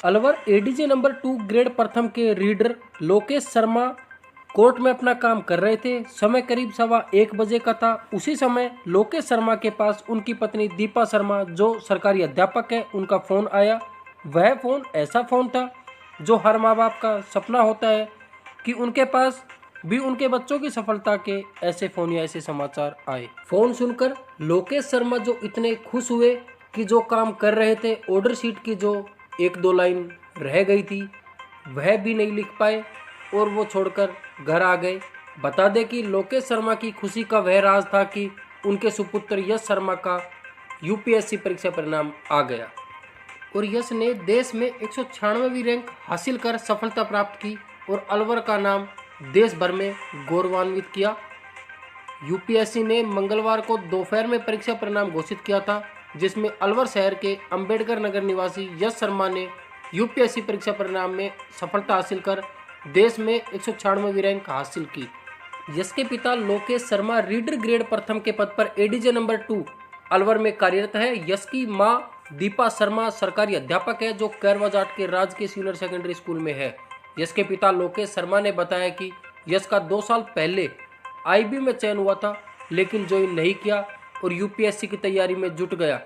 Alwar ADJ number 2 grade प्रथम के reader Lokesh Sharma court में अपना काम कर रहे थे। समय करीब 1:15 बजे का था। उसी समय लोकेश शर्मा के पास उनकी पत्नी दीपा शर्मा जो सरकारी अध्यापक है उनका फ़ोन आया। वह फ़ोन ऐसा फ़ोन था जो हर माँ बाप का सपना होता है कि उनके पास भी उनके बच्चों की सफलता के ऐसे फ़ोन या ऐसे समाचार आए। फ़ोन सुनकर लोकेश शर्मा जो इतने खुश हुए कि जो काम कर रहे थे ऑर्डर शीट की जो 1-2 लाइन रह गई थी वह भी नहीं लिख पाए और वो छोड़कर घर आ गए। बता दें कि लोकेश शर्मा की खुशी का वह राज था कि उनके सुपुत्र यश शर्मा का यूपीएससी परीक्षा परिणाम आ गया और यश ने देश में 196वीं रैंक हासिल कर सफलता प्राप्त की और अलवर का नाम देश भर में गौरवान्वित किया। यूपीएससी ने मंगलवार को दोपहर में परीक्षा परिणाम घोषित किया था, जिसमें अलवर शहर के अंबेडकर नगर निवासी यश शर्मा ने यूपीएससी परीक्षा परिणाम में सफलता हासिल कर देश में 196वीं रैंक हासिल की। यश के पिता लोकेश शर्मा रीडर ग्रेड प्रथम के पद पर एडीजे नंबर 2 अलवर में कार्यरत है। यश की मां दीपा शर्मा सरकारी अध्यापक है जो कैरवाजाट के राजकीय सीनियर सेकेंडरी स्कूल में है। यश के पिता लोकेश शर्मा ने बताया कि यश का 2 साल पहले आईबी में चयन हुआ था लेकिन ज्वाइन नहीं किया और यूपीएससी की तैयारी में जुट गया।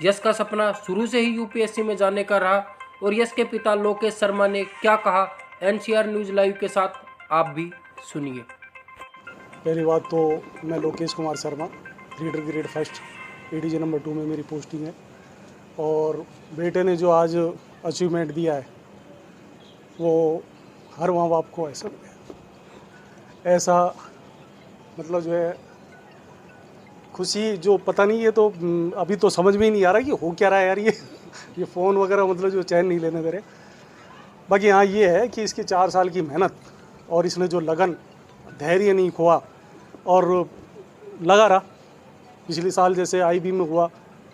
यश का सपना शुरू से ही यूपीएससी में जाने का रहा और यश के पिता लोकेश शर्मा ने क्या कहा एनसीआर न्यूज़ लाइव के साथ आप भी सुनिए। पहली बात तो मैं Lokesh Kumar Sharma reader grade first ADJ number 2 में मेरी पोस्टिंग है और बेटे ने जो आज अचीवमेंट दिया है वो हर माँ बाप को ऐसा मतलब जो है खुशी जो पता नहीं, ये तो अभी तो समझ में ही नहीं आ रहा कि हो क्या रहा है यार। ये फ़ोन वगैरह मतलब जो चैन नहीं लेने दे रहे। बाकी हाँ ये है कि इसकी 4 साल की मेहनत और इसने जो लगन धैर्य नहीं खोआ और लगा रहा। पिछले साल जैसे आईबी में हुआ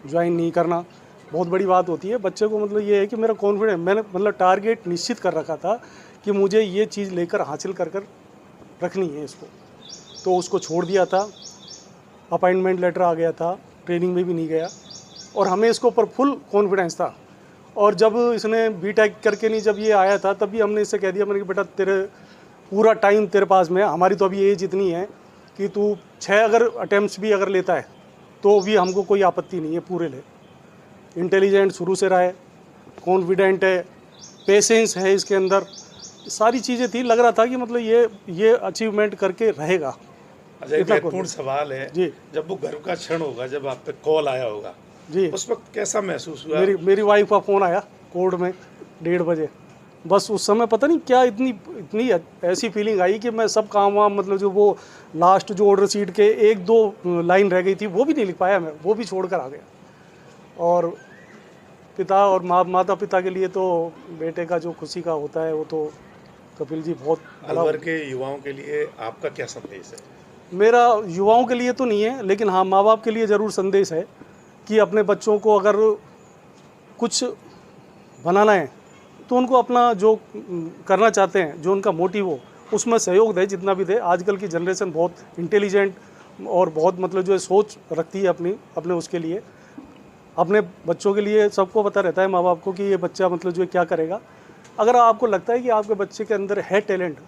ज्वाइन नहीं करना बहुत बड़ी बात होती है बच्चे को। मतलब ये है कि मेरा कॉन्फिडेंस, मैंने मतलब टारगेट निश्चित कर रखा था कि मुझे ये चीज़ लेकर हासिल कर रखनी है इसको, तो उसको छोड़ दिया था। अपॉइंटमेंट लेटर आ गया था, ट्रेनिंग में भी नहीं गया और हमें इसके ऊपर फुल कॉन्फिडेंस था। और जब इसने बीटेक करके नहीं जब ये आया था तब भी हमने इससे कह दिया मैंने कि बेटा तेरे पूरा टाइम तेरे पास में, हमारी तो अभी एज इतनी है कि तू 6 अगर अटैम्प्ट्स भी अगर लेता है तो भी हमको कोई आपत्ति नहीं है, पूरे ले। इंटेलिजेंट शुरू से रहा है, कॉन्फिडेंट है, पेशेंस है इसके अंदर, सारी चीज़ें थी। लग रहा था कि मतलब ये अचीवमेंट करके रहेगा। अच्छा, एक महत्वपूर्ण सवाल है जी, जब वो गर्व का क्षण होगा, जब आप पे कॉल आया होगा जी, उस वक्त कैसा महसूस हुआ? मेरी वाइफ का फ़ोन आया कोर्ट में 1:30 बजे। बस उस समय पता नहीं क्या इतनी ऐसी फीलिंग आई कि मैं सब काम वाम मतलब जो वो लास्ट जो ऑर्डर शीट के 1-2 लाइन रह गई थी वो भी नहीं लिख पाया मैं, वो भी छोड़कर आ गया। और पिता और माता पिता के लिए तो बेटे का जो खुशी का होता है वो तो कपिल जी बहुत। अलवर के युवाओं के लिए आपका क्या संदेश है? मेरा युवाओं के लिए तो नहीं है लेकिन हाँ माँ बाप के लिए ज़रूर संदेश है कि अपने बच्चों को अगर कुछ बनाना है तो उनको अपना जो करना चाहते हैं, जो उनका मोटिव हो, उसमें सहयोग दे जितना भी दे। आजकल की जनरेशन बहुत इंटेलिजेंट और बहुत मतलब जो है सोच रखती है अपने उसके लिए, अपने बच्चों के लिए। सबको पता रहता है माँ बाप को कि ये बच्चा मतलब जो है क्या करेगा। अगर आपको लगता है कि आपके बच्चे के अंदर है टैलेंट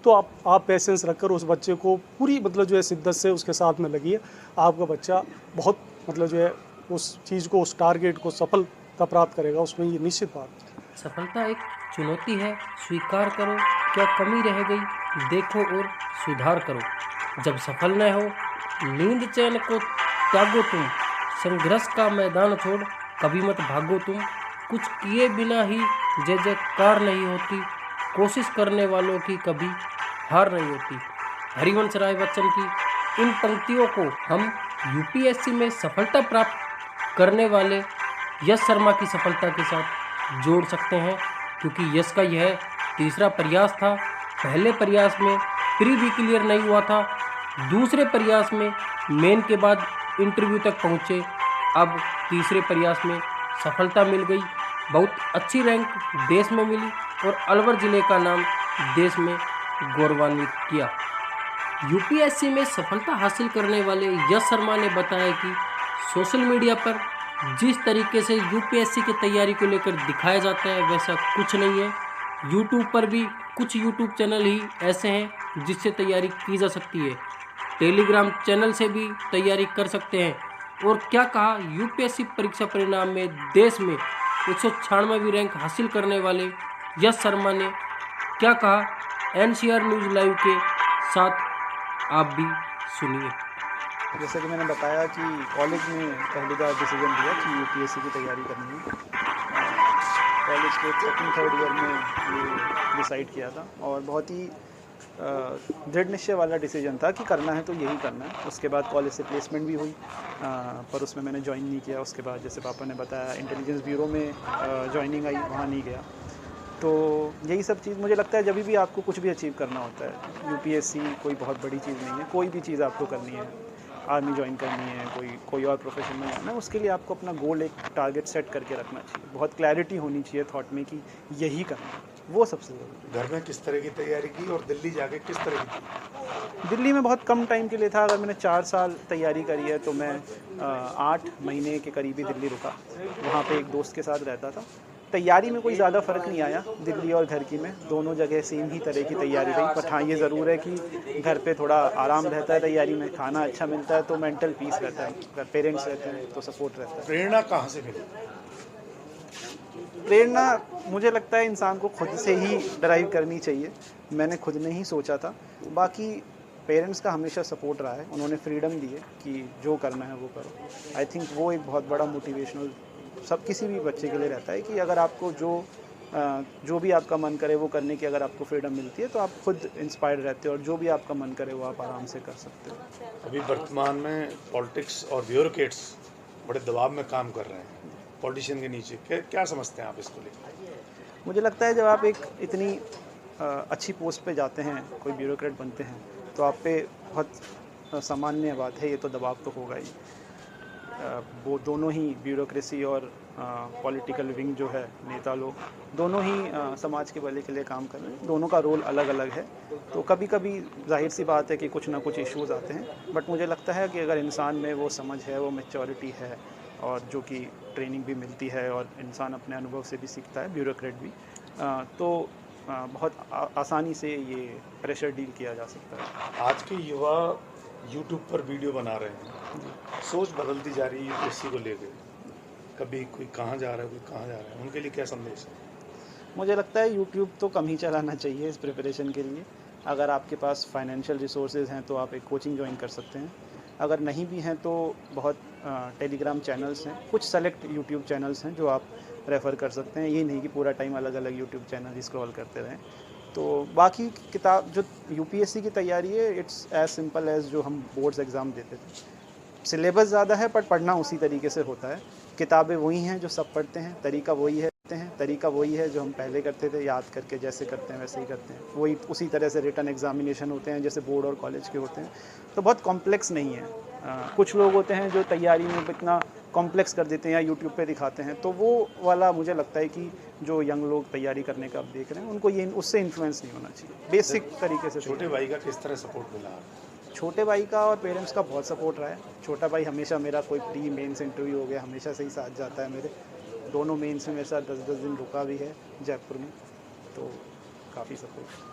तो आप पेशेंस रखकर उस बच्चे को पूरी मतलब जो है शिद्दत से उसके साथ में लगिए। आपका बच्चा बहुत मतलब जो है उस चीज़ को, उस टारगेट को सफलता प्राप्त करेगा, उसमें ये निश्चित बात। सफलता एक चुनौती है, स्वीकार करो क्या कमी रह गई, देखो और सुधार करो। जब सफल न हो नींद चैन को त्यागो तुम, संघर्ष का मैदान छोड़ कभी मत भागो तुम। कुछ किए बिना ही जय जयकार नहीं होती, कोशिश करने वालों की कभी हार नहीं होती। हरिवंश राय बच्चन की इन पंक्तियों को हम यूपीएससी में सफलता प्राप्त करने वाले यश शर्मा की सफलता के साथ जोड़ सकते हैं क्योंकि यश का यह तीसरा प्रयास था। पहले प्रयास में प्री भी क्लियर नहीं हुआ था, दूसरे प्रयास में मेन के बाद इंटरव्यू तक पहुँचे, अब तीसरे प्रयास में सफलता मिल गई। बहुत अच्छी रैंक देश में मिली और अलवर ज़िले का नाम देश में गौरवान्वित किया। यूपीएससी में सफलता हासिल करने वाले यश शर्मा ने बताया कि सोशल मीडिया पर जिस तरीके से यूपीएससी की तैयारी को लेकर दिखाया जाता है वैसा कुछ नहीं है। यूट्यूब पर भी कुछ यूट्यूब चैनल ही ऐसे हैं जिससे तैयारी की जा सकती है। टेलीग्राम चैनल से भी तैयारी कर सकते हैं। और क्या कहा यूपीएससी परीक्षा परिणाम में देश में 196वीं रैंक हासिल करने वाले यश शर्मा ने क्या कहा, एनसीआर न्यूज़ लाइव के साथ आप भी सुनिए। जैसा कि मैंने बताया कि कॉलेज में पहली बार डिसीजन लिया कि यूपीएससी की तैयारी करनी है। कॉलेज के सेकंड थर्ड ईयर में ये डिसाइड किया था और बहुत ही दृढ़ निश्चय वाला डिसीजन था कि करना है तो यही करना है। उसके बाद कॉलेज से प्लेसमेंट भी हुई, पर उसमें मैंने ज्वाइन नहीं किया। उसके बाद जैसे पापा ने बताया इंटेलिजेंस ब्यूरो में ज्वाइनिंग आई, वहाँ नहीं गया। तो यही सब चीज़ मुझे लगता है जब भी आपको कुछ भी अचीव करना होता है, यूपीएससी कोई बहुत बड़ी चीज़ नहीं है। कोई भी चीज़ आपको करनी है, आर्मी ज्वाइन करनी है, कोई और प्रोफेशन में जाना है, उसके लिए आपको अपना गोल, एक टारगेट सेट करके रखना चाहिए। बहुत क्लैरिटी होनी चाहिए थॉट में कि यही करना है, वो सबसे ज़रूरी है। घर में किस तरह की तैयारी की और दिल्ली जाके किस तरह की की? दिल्ली में बहुत कम टाइम के लिए था। अगर मैंने 4 साल तैयारी करी है तो मैं 8 महीने के करीब ही दिल्ली रुका। वहाँ पे एक दोस्त के साथ रहता था। तैयारी में कोई ज़्यादा फ़र्क नहीं आया दिल्ली और घर की में, दोनों जगह सेम ही तरह की तैयारी रही। बट हाँ, ये ज़रूर है कि घर पे थोड़ा आराम रहता है, तैयारी में खाना अच्छा मिलता है तो मेंटल पीस रहता है, अगर पेरेंट्स रहते हैं तो सपोर्ट रहता है। प्रेरणा कहाँ से मिली? प्रेरणा मुझे लगता है इंसान को खुद से ही ड्राइव करनी चाहिए। मैंने खुद ने ही सोचा था, बाकी पेरेंट्स का हमेशा सपोर्ट रहा है। उन्होंने फ्रीडम दी है कि जो करना है वो करो। आई थिंक वो एक बहुत बड़ा मोटिवेशनल सब किसी भी बच्चे के लिए रहता है कि अगर आपको जो भी आपका मन करे वो करने की अगर आपको फ्रीडम मिलती है तो आप खुद इंस्पायर्ड रहते हो और जो भी आपका मन करे वो आप आराम से कर सकते हो। अभी वर्तमान में पॉलिटिक्स और ब्यूरोक्रेट्स बड़े दबाव में काम कर रहे हैं पॉलिटिशियन के नीचे, क्या समझते हैं आप इसको लेकर? मुझे लगता है जब आप एक इतनी अच्छी पोस्ट पे जाते हैं, कोई ब्यूरोक्रेट बनते हैं, तो आप पे बहुत सामान्य बात है, ये तो दबाव तो होगा ही। वो दोनों ही ब्यूरोक्रेसी और पॉलिटिकल विंग जो है, नेता लोग दोनों ही समाज के भले के लिए काम कर रहे हैं। दोनों का रोल अलग अलग है, तो कभी कभी जाहिर सी बात है कि कुछ ना कुछ इश्यूज आते हैं। बट मुझे लगता है कि अगर इंसान में वो समझ है, वो मैच्योरिटी है और जो कि ट्रेनिंग भी मिलती है और इंसान अपने अनुभव से भी सीखता है, ब्यूरोक्रेट भी, तो बहुत आसानी से ये प्रेशर डील किया जा सकता है। आज के युवा यूट्यूब पर वीडियो बना रहे हैं, सोच बदलती जा रही है यूपीएससी को लेकर। कभी कोई कहाँ जा रहा है, कोई कहाँ जा रहा है, उनके लिए क्या संदेश है? मुझे लगता है यूट्यूब तो कम ही चलाना चाहिए इस प्रिपरेशन के लिए। अगर आपके पास फाइनेंशियल रिसोर्सेज हैं तो आप एक कोचिंग ज्वाइन कर सकते हैं। अगर नहीं भी हैं तो बहुत टेलीग्राम चैनल्स हैं, कुछ सेलेक्ट यूट्यूब चैनल्स हैं जो आप रेफ़र कर सकते हैं। ये नहीं कि पूरा टाइम अलग अलग यूट्यूब चैनल ही स्क्रॉल करते रहें। तो बाकी किताब जो यूपीएससी की तैयारी है, इट्स एज सिंपल एज जो हम बोर्ड्स एग्ज़ाम देते थे। सिलेबस ज़्यादा है पर पढ़ना उसी तरीके से होता है। किताबें वही हैं जो सब पढ़ते हैं, तरीका वही है जो हम पहले करते थे, याद करके जैसे करते हैं वैसे ही करते हैं। वही उसी तरह से रिटन एग्जामिनेशन होते हैं जैसे बोर्ड और कॉलेज के होते हैं। तो बहुत कॉम्प्लेक्स नहीं है। कुछ लोग होते हैं जो तैयारी में इतना कॉम्प्लेक्स कर देते हैं या यूट्यूब पे दिखाते हैं, तो वो वाला मुझे लगता है कि जो यंग लोग तैयारी करने का आप देख रहे हैं उनको ये उससे इन्फ्लुएंस नहीं होना चाहिए। बेसिक तरीके से छोटे भाई का किस तरह सपोर्ट मिला? छोटे भाई का और पेरेंट्स का बहुत सपोर्ट रहा है। छोटा भाई हमेशा मेरा कोई प्री मेंस इंटरव्यू हो गया, हमेशा से ही साथ जाता है मेरे। दोनों मेंस में मेरे साथ 10-10 दिन रुका भी है जयपुर में, तो काफ़ी सपोर्ट।